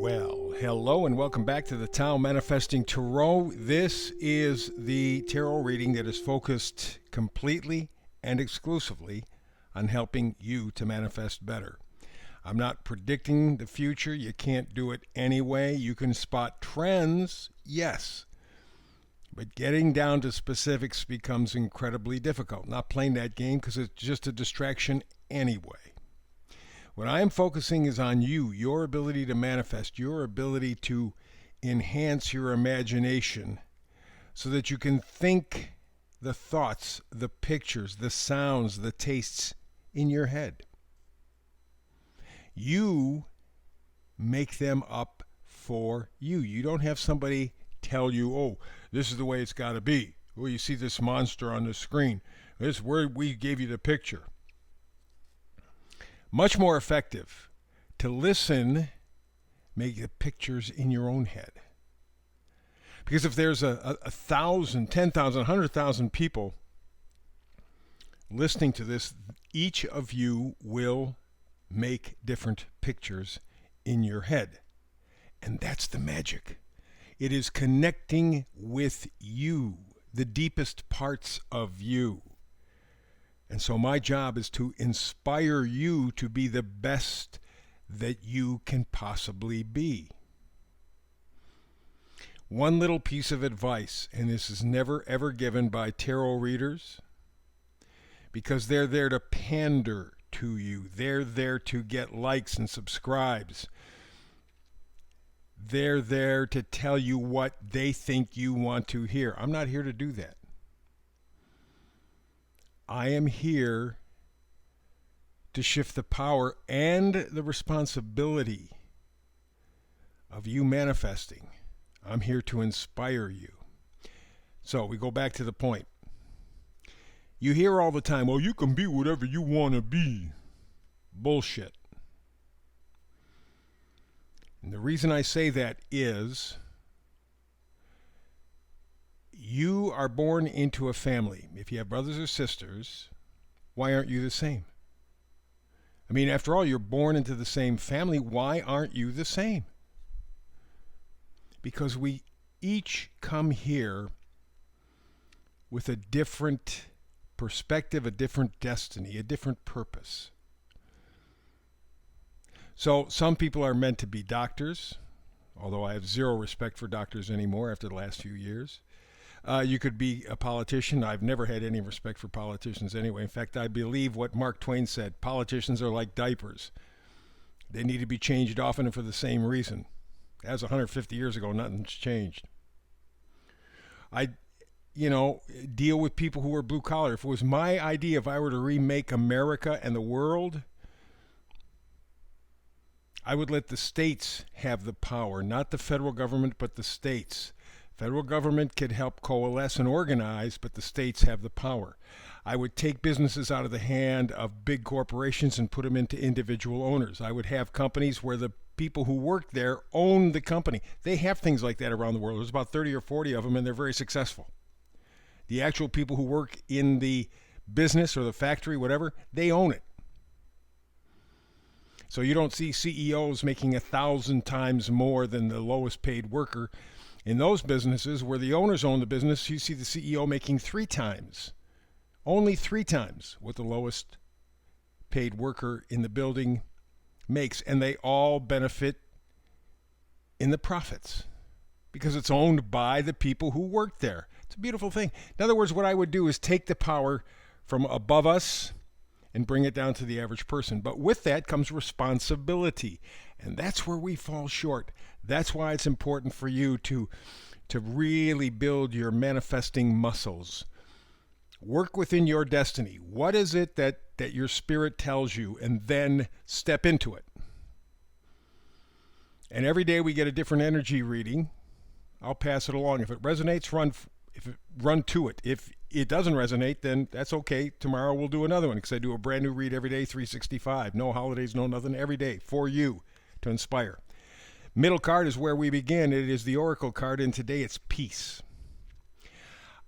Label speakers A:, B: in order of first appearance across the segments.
A: Well, hello and welcome back to the Tao Manifesting Tarot. This is the tarot reading that is focused completely and exclusively on helping you to manifest better. I'm not predicting the future. You can't do it anyway. You can spot trends, yes. But getting down to specifics becomes incredibly difficult. Not playing that game because it's just a distraction anyway. What I am focusing is on you, your ability to manifest, your ability to enhance your imagination so that you can think the thoughts, the pictures, the sounds, the tastes in your head. You make them up for you. You don't have somebody tell you, oh, this is the way it's got to be. Oh, you see this monster on the screen. This is where we gave you the picture. Much more effective to listen, make the pictures in your own head. Because if there's a 1,000, 10,000, 100,000 people listening to this, each of you will make different pictures in your head. And that's the magic. It is connecting with you, the deepest parts of you. And so my job is to inspire you to be the best that you can possibly be. One little piece of advice, and this is never ever given by tarot readers, because they're there to pander to you. They're there to get likes and subscribes. They're there to tell you what they think you want to hear. I'm not here to do that. I am here to shift the power and the responsibility of you manifesting. I'm here to inspire you. So we go back to the point. You hear all the time, well, you can be whatever you want to be. Bullshit. And the reason I say that is you are born into a family. If you have brothers or sisters, why aren't you the same? I mean, after all, you're born into the same family. Why aren't you the same? Because we each come here with a different perspective, a different destiny, a different purpose. So some people are meant to be doctors, although I have zero respect for doctors anymore after the last few years. You could be a politician. I've never had any respect for politicians anyway. In fact, I believe what Mark Twain said, politicians are like diapers. They need to be changed often and for the same reason. That was 150 years ago. Nothing's changed. I deal with people who are blue collar. If it was my idea, if I were to remake America and the world, I would let the states have the power, not the federal government, but the states. Federal government could help coalesce and organize, but the states have the power. I would take businesses out of the hand of big corporations and put them into individual owners. I would have companies where the people who work there own the company. They have things like that around the world. There's about 30 or 40 of them, and they're very successful. The actual people who work in the business or the factory, whatever, they own it. So you don't see CEOs making 1,000 times more than the lowest paid worker. In those businesses where the owners own the business, you see the CEO making 3 times, only 3 times what the lowest paid worker in the building makes. And they all benefit in the profits because it's owned by the people who work there. It's a beautiful thing. In other words, what I would do is take the power from above us and bring it down to the average person. But with that comes responsibility. And that's where we fall short. That's why it's important for you to really build your manifesting muscles. Work within your destiny. What is it that your spirit tells you? And then step into it. And every day we get a different energy reading. I'll pass it along. If it resonates, run to it. If it doesn't resonate, then that's okay. Tomorrow we'll do another one because I do a brand new read every day, 365. No holidays, no nothing, every day for you to inspire. Middle card is where we begin. It is the Oracle card, and today it's peace.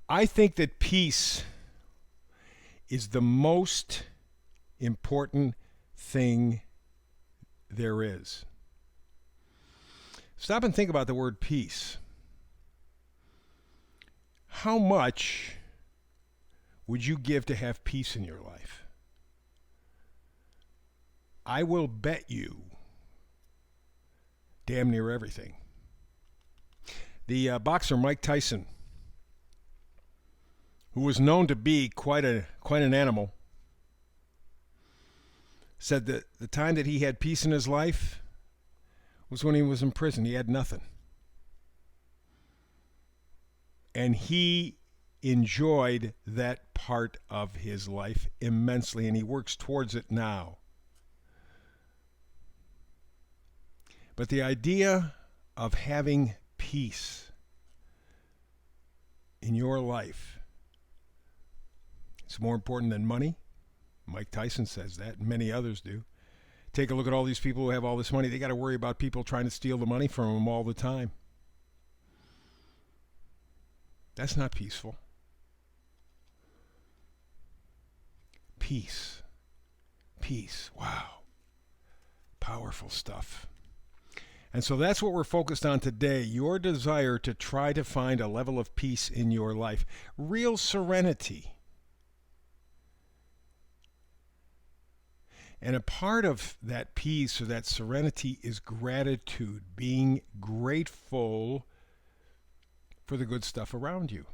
A: I think that peace is the most important thing there is. Stop and think about the word peace. How much would you give to have peace in your life? I will bet you damn near everything. The boxer Mike Tyson, who was known to be quite an animal, said that the time that he had peace in his life was when he was in prison. He had nothing. And he enjoyed that part of his life immensely, and he works towards it now. But the idea of having peace in your life is more important than money. Mike Tyson says that, and many others do. Take a look at all these people who have all this money. They got to worry about people trying to steal the money from them all the time. That's not peaceful. Peace. Peace. Wow. Powerful stuff. And so that's what we're focused on today. Your desire to try to find a level of peace in your life. Real serenity. And a part of that peace or that serenity is gratitude, being grateful for the good stuff around you.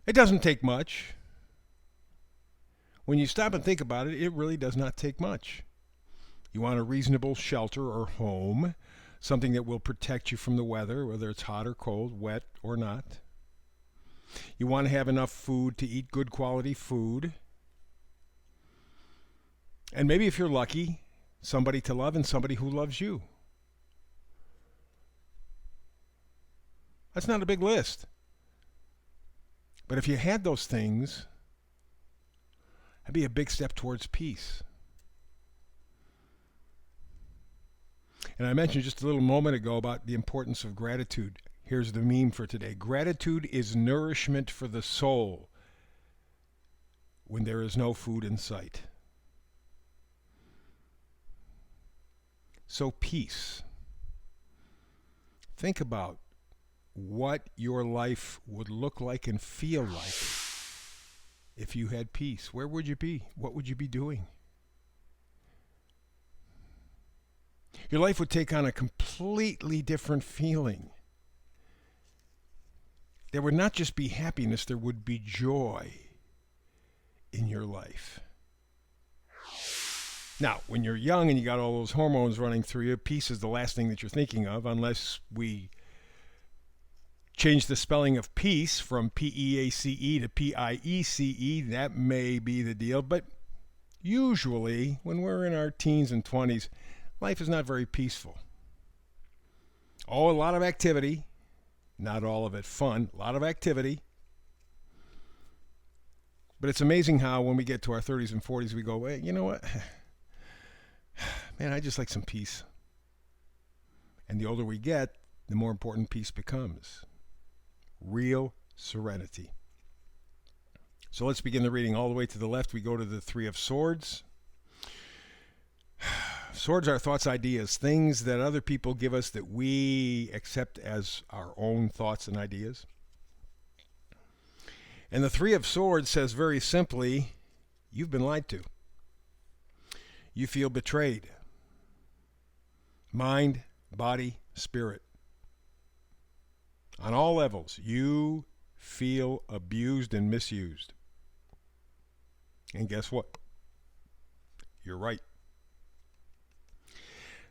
A: It doesn't take much. When you stop and think about it, it really does not take much. You want a reasonable shelter or home, something that will protect you from the weather, whether it's hot or cold, wet or not. You want to have enough food to eat good quality food. And maybe if you're lucky, somebody to love and somebody who loves you. That's not a big list. But if you had those things, that'd be a big step towards peace. And I mentioned just a little moment ago about the importance of gratitude. Here's the meme for today. Gratitude is nourishment for the soul when there is no food in sight. So peace. Think about what your life would look like and feel like if you had peace. Where would you be? What would you be doing? Your life would take on a completely different feeling. There would not just be happiness, there would be joy in your life. Now, when you're young and you got all those hormones running through you, peace is the last thing that you're thinking of, unless we change the spelling of peace from P-E-A-C-E to P-I-E-C-E. That may be the deal, but usually when we're in our teens and 20s, life is not very peaceful. Oh, a lot of activity, not all of it fun, a lot of activity. But it's amazing how when we get to our 30s and 40s, we go, hey, you know what? Man, I just like some peace. And the older we get, the more important peace becomes. Real serenity. So let's begin the reading. All the way to the left, we go to the Three of Swords. Swords are thoughts, ideas, things that other people give us that we accept as our own thoughts and ideas. And the Three of Swords says very simply, you've been lied to. You feel betrayed. Mind, body, spirit. On all levels, you feel abused and misused. And guess what? You're right.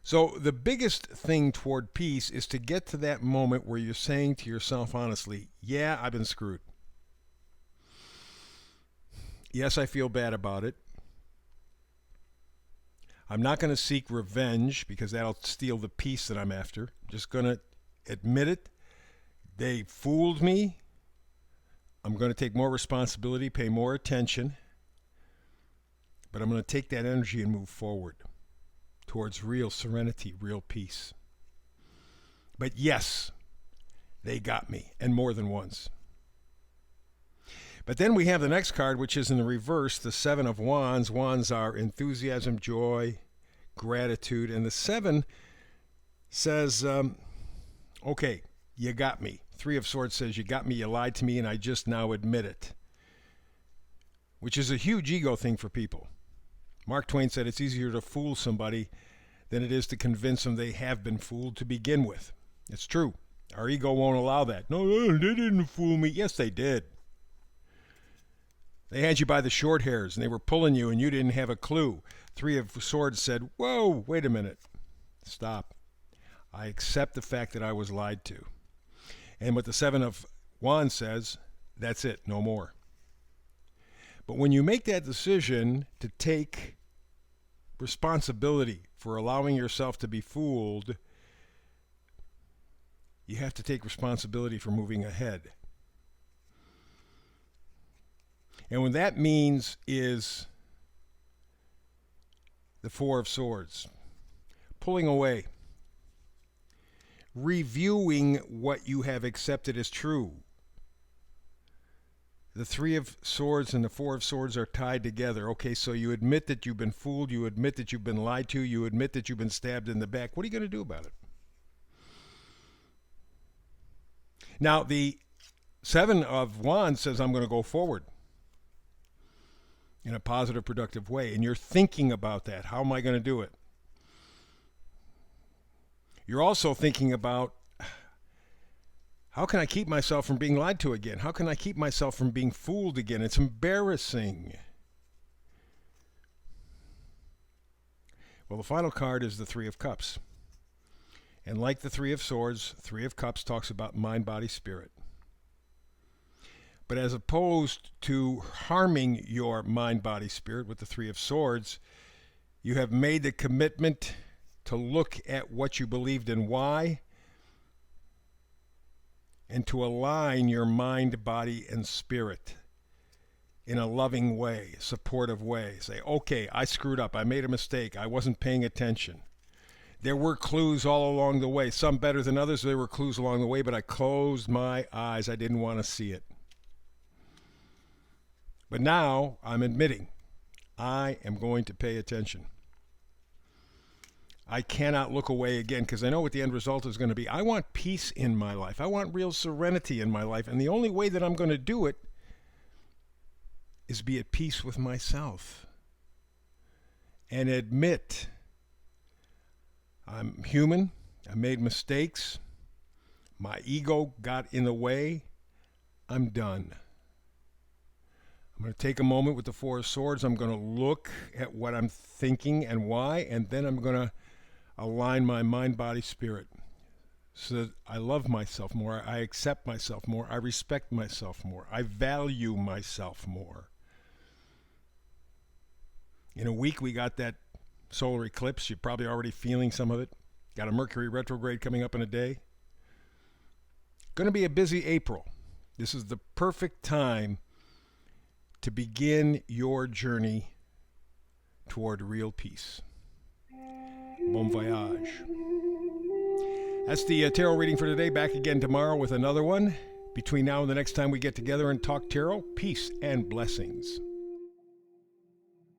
A: So the biggest thing toward peace is to get to that moment where you're saying to yourself honestly, yeah, I've been screwed. Yes, I feel bad about it. I'm not going to seek revenge because that'll steal the peace that I'm after. I'm just going to admit it. They fooled me. I'm going to take more responsibility, pay more attention. But I'm going to take that energy and move forward towards real serenity, real peace. But yes, they got me, and more than once. But then we have the next card, which is in the reverse, the Seven of Wands. Wands are enthusiasm, joy, gratitude. And the Seven says, okay, you got me. Three of Swords says, you got me, you lied to me, and I just now admit it. Which is a huge ego thing for people. Mark Twain said it's easier to fool somebody than it is to convince them they have been fooled to begin with. It's true. Our ego won't allow that. No, they didn't fool me. Yes, they did. They had you by the short hairs, and they were pulling you, and you didn't have a clue. Three of Swords said, whoa, wait a minute. Stop. I accept the fact that I was lied to. And what the Seven of Wands says, that's it, no more. But when you make that decision to take responsibility for allowing yourself to be fooled, you have to take responsibility for moving ahead. And what that means is the Four of Swords. Pulling away. Reviewing what you have accepted as true. The Three of Swords and the Four of Swords are tied together. Okay, so you admit that you've been fooled. You admit that you've been lied to. You admit that you've been stabbed in the back. What are you going to do about it? Now, the Seven of Wands says, I'm going to go forward in a positive, productive way. And you're thinking about that. How am I going to do it? You're also thinking about, how can I keep myself from being lied to again? How can I keep myself from being fooled again? It's embarrassing. Well, the final card is the Three of Cups. And like the Three of Swords, Three of Cups talks about mind, body, spirit. But as opposed to harming your mind, body, spirit with the Three of Swords, you have made the commitment to look at what you believed and why, and to align your mind, body, and spirit in a loving way, supportive way. Say, okay, I screwed up. I made a mistake. I wasn't paying attention. There were clues all along the way, some better than others. There were clues along the way, but I closed my eyes. I didn't want to see it. But now I'm admitting I am going to pay attention. I cannot look away again because I know what the end result is going to be. I want peace in my life. I want real serenity in my life. And the only way that I'm going to do it is be at peace with myself and admit I'm human. I made mistakes. My ego got in the way. I'm done. I'm going to take a moment with the Four of Swords. I'm going to look at what I'm thinking and why, and then I'm going to align my mind, body, spirit so that I love myself more, I accept myself more, I respect myself more, I value myself more. In a week, we got that solar eclipse. You're probably already feeling some of it. Got a Mercury retrograde coming up in a day. Going to be a busy April. This is the perfect time to begin your journey toward real peace. Bon voyage. That's the tarot reading for today. Back again tomorrow with another one. Between now and the next time we get together and talk tarot, peace and blessings.